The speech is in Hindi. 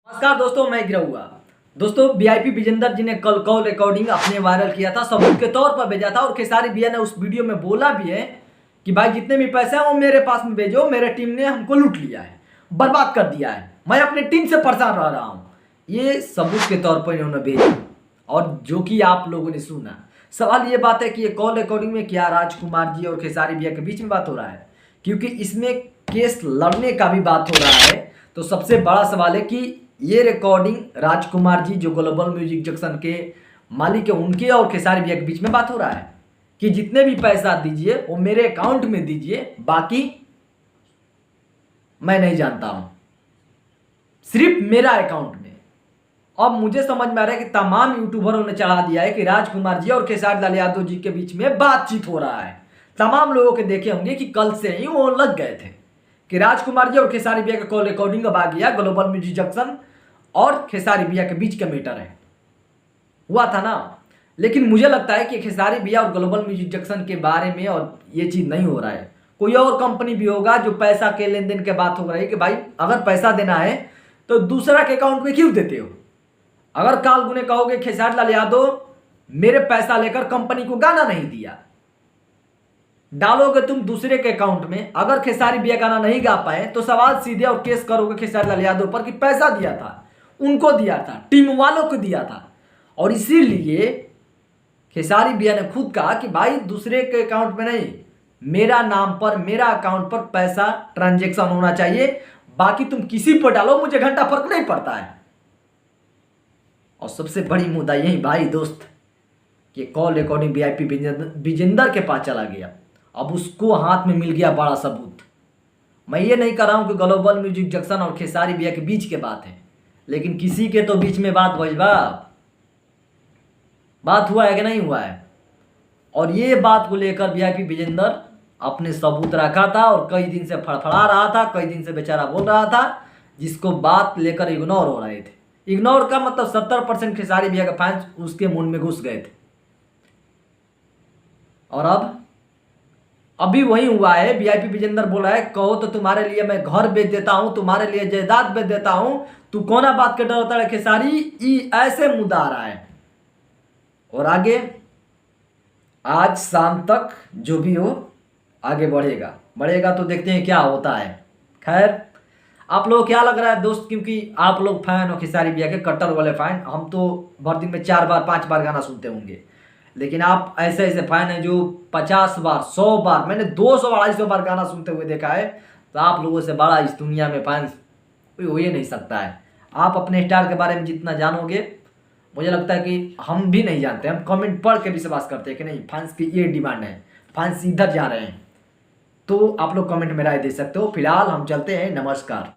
नमस्कार दोस्तों, मैं गिरा हुआ। दोस्तों, वीआईपी विजेंदर जी ने कल कॉल रिकॉर्डिंग अपने वायरल किया था, सबूत के तौर पर भेजा था और खेसारी भैया ने उस वीडियो में बोला भी है कि भाई जितने भी पैसे हैं वो मेरे पास में भेजो, मेरे टीम ने हमको लूट लिया है, बर्बाद कर दिया है, मैं अपनी टीम से परेशान रह रहा हूँ। ये सबूत के तौर पर इन्होंने भेजा और जो कि आप लोगों ने सुना। सवाल ये बात है कि ये कॉल रिकॉर्डिंग में क्या राजकुमार जी और खेसारी भैया के बीच में बात हो रहा है, क्योंकि इसमें केस लड़ने का भी बात हो रहा है। तो सबसे बड़ा सवाल है कि ये रिकॉर्डिंग राजकुमार जी जो ग्लोबल म्यूजिक जंक्शन के मालिक है उनके और खेसारी भैया के बीच में बात हो रहा है कि जितने भी पैसा दीजिए वो मेरे अकाउंट में दीजिए, बाकी मैं नहीं जानता हूं, सिर्फ मेरा अकाउंट में। अब मुझे समझ में आ रहा है कि तमाम यूट्यूबरों ने चढ़ा दिया है कि राजकुमार जी और खेसारी लाल यादव जी के बीच में बातचीत हो रहा है। तमाम लोगों के देखे होंगे कि कल से ही वो लग गए थे कि राजकुमार जी और खेसारी भैया का कॉल रिकॉर्डिंग अब आ गया, ग्लोबल म्यूजिक जंक्शन और खेसारी भैया के बीच का मैटर है, हुआ था ना। लेकिन मुझे लगता है कि खेसारी भैया और ग्लोबल म्यूजिक जंक्शन के बारे में और ये चीज़ नहीं हो रहा है। कोई और कंपनी भी होगा जो पैसा के लेन देन के बात हो रही है कि भाई अगर पैसा देना है तो दूसरा के अकाउंट में क्यों देते हो। अगर काल गुने कहोगे खेसारी लाल यादव मेरे पैसा लेकर कंपनी को गाना नहीं दिया, डालोगे तुम दूसरे के अकाउंट में, अगर खेसारी भैया गाना नहीं गा पाए तो सवाल सीधे और केस करोगे खेसारी लाल यादव पर कि पैसा दिया था, उनको दिया था, टीम वालों को दिया था। और इसीलिए खेसारी भैया ने खुद कहा कि भाई दूसरे के अकाउंट में नहीं, मेरा नाम पर, मेरा अकाउंट पर पैसा ट्रांजैक्शन होना चाहिए, बाकी तुम किसी पर डालो, मुझे घंटा फर्क नहीं पड़ता है। और सबसे बड़ी मुद्दा यही भाई दोस्त कि कॉल रिकॉर्डिंग वीआईपी विजेंदर के पास चला गया, अब उसको हाथ में मिल गया बड़ा सबूत। मैं ये नहीं कर रहा हूं कि ग्लोबल म्यूजिक जंक्शन और खेसारी भैया के बीच के बात है, लेकिन किसी के तो बीच में बात हुआ है कि नहीं हुआ है। और ये बात को लेकर वीआईपी विजेंदर अपने सबूत रखा था और कई दिन से फड़फड़ा रहा था, कई दिन से बेचारा बोल रहा था, जिसको बात लेकर इग्नोर हो रहे थे। इग्नोर का मतलब 70% खेसारी भैया के फैंस उसके मुंड में घुस गए थे। और अभी वही हुआ है, वीआईपी विजेंदर बोल रहा है कहो तो तुम्हारे लिए मैं घर बेच देता हूं, तुम्हारे लिए जायदाद बेच देता हूं, तू कोना बात के डर होता है खेसारी, ऐसे मुद्दा आ रहा है। और आगे आज शाम तक जो भी हो आगे बढ़ेगा तो देखते हैं क्या होता है। खैर, आप लोग क्या लग रहा है दोस्त, क्योंकि आप लोग फैन हो खेसारी भैया के, कट्टर वाले फैन। हम तो भर दिन में 4 बार 5 बार गाना सुनते होंगे, लेकिन आप ऐसे ऐसे फैन हैं जो 50 बार 100 बार, मैंने 200 250 बार गाना सुनते हुए देखा है। तो आप लोगों से बड़ा इस दुनिया में फैंस कोई हो ही नहीं सकता है। आप अपने स्टार के बारे में जितना जानोगे, मुझे लगता है कि हम भी नहीं जानते। हम कमेंट पढ़ के विश्वास करते हैं कि नहीं फैंस की ये डिमांड है, फैंस इधर जा रहे हैं। तो आप लोग कमेंट में राय दे सकते हो। फिलहाल हम चलते हैं, नमस्कार।